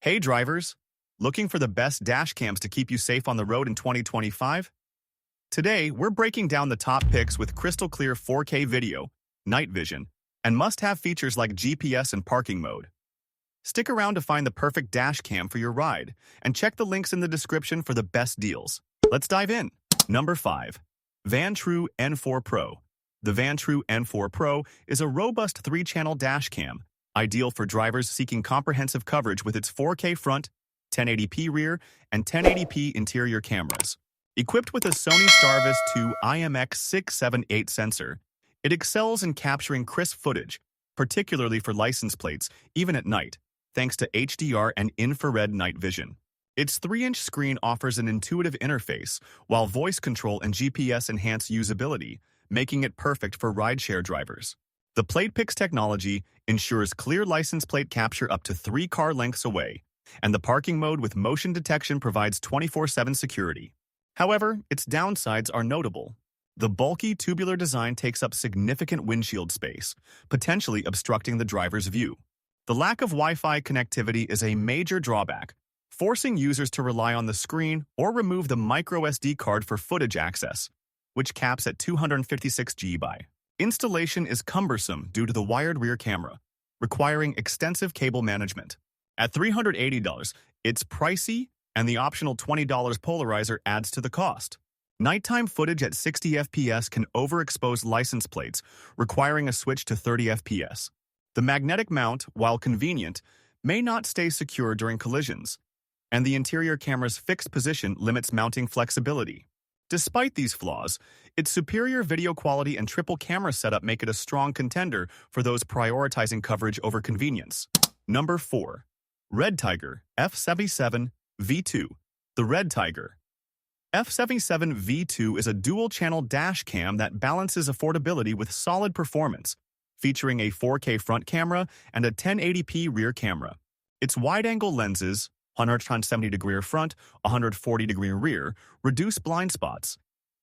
Hey drivers, looking for the best dash cams to keep you safe on the road in 2025? Today, we're breaking down the top picks with crystal clear 4K video, night vision, and must-have features like GPS and parking mode. Stick around to find the perfect dash cam for your ride, and check the links in the description for the best deals. Let's dive in. Number 5. Vantrue N4 Pro. The Vantrue N4 Pro is a robust 3-channel dash cam, ideal for drivers seeking comprehensive coverage with its 4K front, 1080p rear, and 1080p interior cameras. Equipped with a Sony Starvis 2 IMX678 sensor, it excels in capturing crisp footage, particularly for license plates, even at night, thanks to HDR and infrared night vision. Its 3-inch screen offers an intuitive interface, while voice control and GPS enhance usability, making it perfect for rideshare drivers. The PlatePix technology ensures clear license plate capture up to 3 car lengths away, and the parking mode with motion detection provides 24/7 security. However, its downsides are notable. The bulky tubular design takes up significant windshield space, potentially obstructing the driver's view. The lack of Wi-Fi connectivity is a major drawback, forcing users to rely on the screen or remove the microSD card for footage access, which caps at 256 GB. Installation is cumbersome due to the wired rear camera, requiring extensive cable management. At $380, it's pricey, and the optional $20 polarizer adds to the cost. Nighttime footage at 60 FPS can overexpose license plates, requiring a switch to 30 FPS. The magnetic mount, while convenient, may not stay secure during collisions, and the interior camera's fixed position limits mounting flexibility. Despite these flaws, its superior video quality and triple camera setup make it a strong contender for those prioritizing coverage over convenience. Number 4. Red Tiger F77 V2. The Red Tiger F77 V2 is a dual-channel dash cam that balances affordability with solid performance, featuring a 4K front camera and a 1080p rear camera. Its wide-angle lenses, 170-degree front, 140-degree rear, reduce blind spots,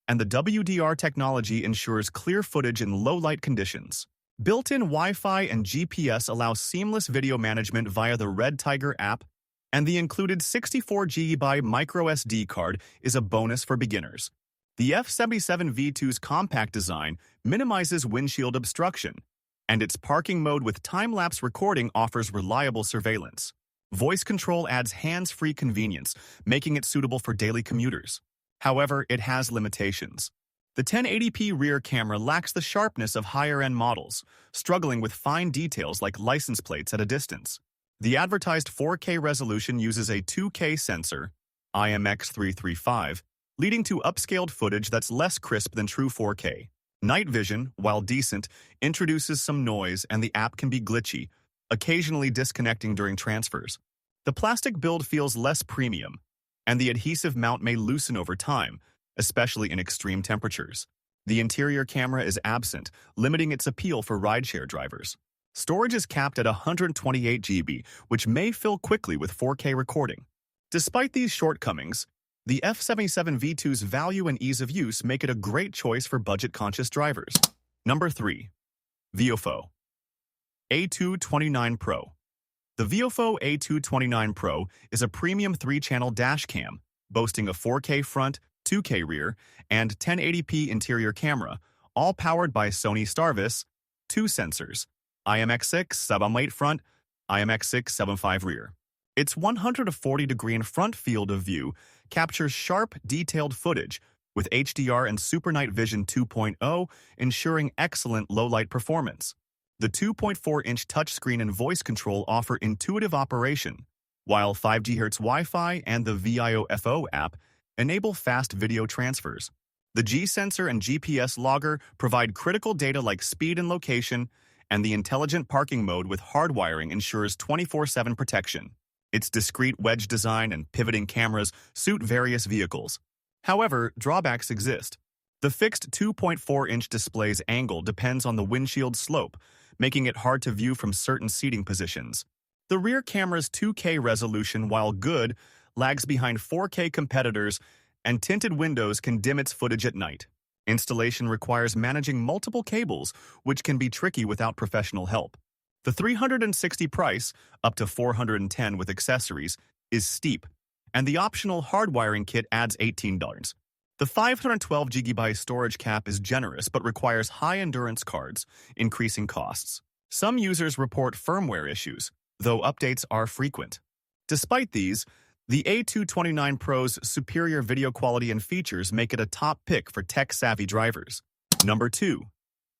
and the WDR technology ensures clear footage in low-light conditions. Built-in Wi-Fi and GPS allow seamless video management via the Red Tiger app, and the included 64GB microSD card is a bonus for beginners. The F77 V2's compact design minimizes windshield obstruction, and its parking mode with time-lapse recording offers reliable surveillance. Voice control adds hands-free convenience, making it suitable for daily commuters. However, it has limitations. The 1080p rear camera lacks the sharpness of higher-end models, struggling with fine details like license plates at a distance. The advertised 4K resolution uses a 2K sensor, IMX335, leading to upscaled footage that's less crisp than true 4K. Night vision, while decent, introduces some noise and the app can be glitchy, occasionally disconnecting during transfers. The plastic build feels less premium, and the adhesive mount may loosen over time, especially in extreme temperatures. The interior camera is absent, limiting its appeal for rideshare drivers. Storage is capped at 128 GB, which may fill quickly with 4K recording. Despite these shortcomings, the F77 V2's value and ease of use make it a great choice for budget-conscious drivers. Number 3. Viofo A229 Pro. The Viofo A229 Pro is a premium 3-channel dash cam, boasting a 4K front, 2K rear, and 1080p interior camera, all powered by Sony Starvis 2 sensors, IMX678 front, IMX675 rear. Its 140-degree front field of view captures sharp, detailed footage, with HDR and Super Night Vision 2.0 ensuring excellent low-light performance. The 2.4-inch touchscreen and voice control offer intuitive operation, while 5 GHz Wi-Fi and the Viofo app enable fast video transfers. The G-sensor and GPS logger provide critical data like speed and location, and the intelligent parking mode with hardwiring ensures 24/7 protection. Its discrete wedge design and pivoting cameras suit various vehicles. However, drawbacks exist. The fixed 2.4-inch display's angle depends on the windshield slope, making it hard to view from certain seating positions. The rear camera's 2K resolution, while good, lags behind 4K competitors, and tinted windows can dim its footage at night. Installation requires managing multiple cables, which can be tricky without professional help. The 360 price, up to 410 with accessories, is steep, and the optional hardwiring kit adds $18. The 512 GB storage cap is generous but requires high-endurance cards, increasing costs. Some users report firmware issues, though updates are frequent. Despite these, the A229 Pro's superior video quality and features make it a top pick for tech-savvy drivers. Number 2.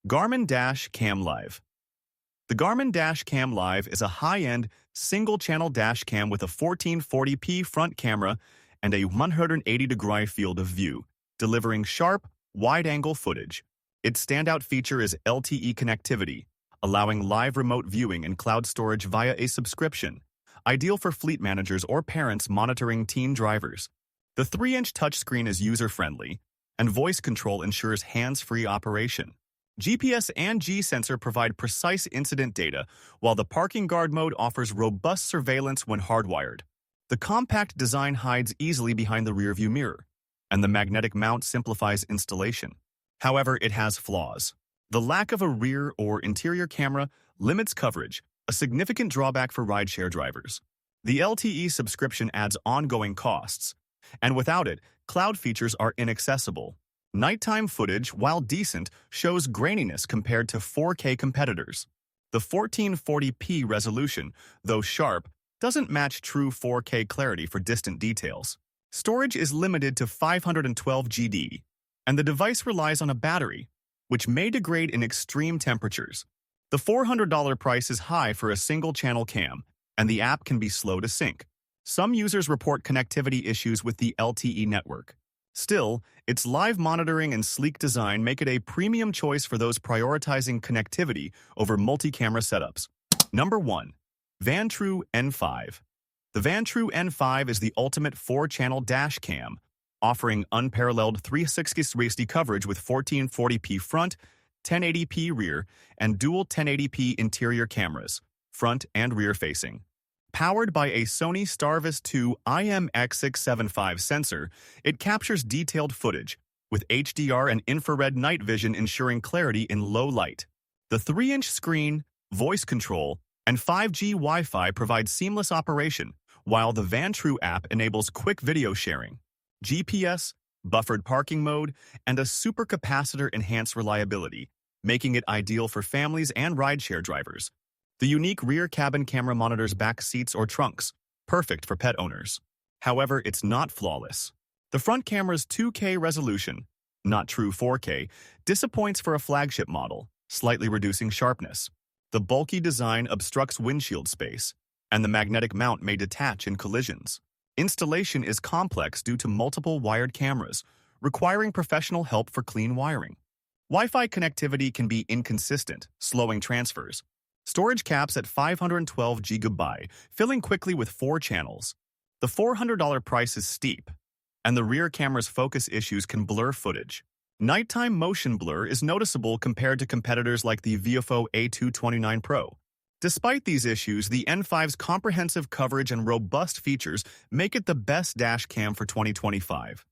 Garmin Dash Cam Live. The Garmin Dash Cam Live is a high-end, single-channel dash cam with a 1440p front camera and a 180-degree field of view, delivering sharp, wide-angle footage. Its standout feature is LTE connectivity, allowing live remote viewing and cloud storage via a subscription, ideal for fleet managers or parents monitoring teen drivers. The 3-inch touchscreen is user-friendly, and voice control ensures hands-free operation. GPS and G-sensor provide precise incident data, while the parking guard mode offers robust surveillance when hardwired. The compact design hides easily behind the rearview mirror, and the magnetic mount simplifies installation. However, it has flaws. The lack of a rear or interior camera limits coverage, a significant drawback for rideshare drivers. The LTE subscription adds ongoing costs, and without it, cloud features are inaccessible. Nighttime footage, while decent, shows graininess compared to 4K competitors. The 1440p resolution, though sharp, doesn't match true 4K clarity for distant details. Storage is limited to 512 GB, and the device relies on a battery, which may degrade in extreme temperatures. The $400 price is high for a single-channel cam, and the app can be slow to sync. Some users report connectivity issues with the LTE network. Still, its live monitoring and sleek design make it a premium choice for those prioritizing connectivity over multi-camera setups. Number 1. Vantrue N5. The Vantrue N5 is the ultimate 4-channel dash cam, offering unparalleled 360 coverage with 1440p front, 1080p rear, and dual 1080p interior cameras, front and rear-facing. Powered by a Sony Starvis 2 IMX675 sensor, it captures detailed footage, with HDR and infrared night vision ensuring clarity in low light. The 3-inch screen, voice control, and 5G Wi-Fi provide seamless operation, while the Vantrue app enables quick video sharing. GPS, buffered parking mode, and a supercapacitor enhance reliability, making it ideal for families and rideshare drivers. The unique rear cabin camera monitors back seats or trunks, perfect for pet owners. However, it's not flawless. The front camera's 2K resolution, not true 4K, disappoints for a flagship model, slightly reducing sharpness. The bulky design obstructs windshield space, and the magnetic mount may detach in collisions. Installation is complex due to multiple wired cameras, requiring professional help for clean wiring. Wi-Fi connectivity can be inconsistent, slowing transfers. Storage caps at 512 GB, filling quickly with 4 channels. The $400 price is steep, and the rear camera's focus issues can blur footage. Nighttime motion blur is noticeable compared to competitors like the Viofo A229 Pro. Despite these issues, the N5's comprehensive coverage and robust features make it the best dash cam for 2025.